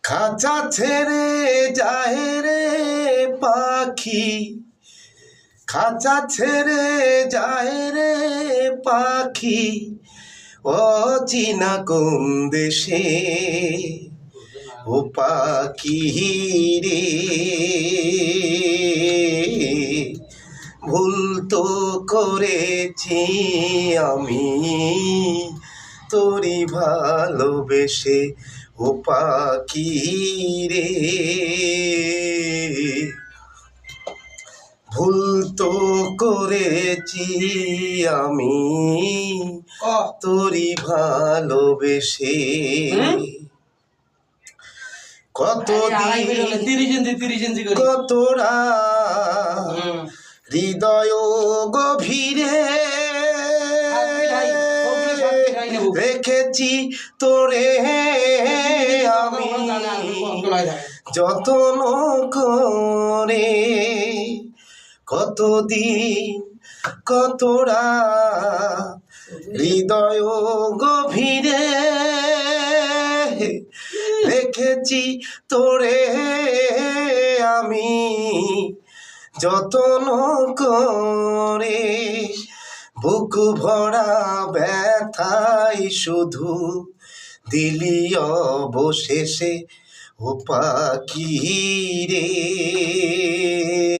খাঁচা ছেড়ে যায় রে পাখি, খাঁচা ছেড়ে যায় রে পাখি, অচিনা কোন দেশে। ও পাখি রে, ভুল তো করেছি আমি তোরি ভালোবেসে। ও পাখি রে, ভুল তো করেছি আমি তোরি ভালোবেসে। কতদিন কতরা হৃদয় গভীরে রেখেছি তোরে আমি যত্ন করে। কতদিন কতরা হৃদয় গভীরে রেখেছি তোরে আমি যত্ন করে। বুক ভরা ব্যথাই শুধু দিলি অবশেষে। ও পাখি রে।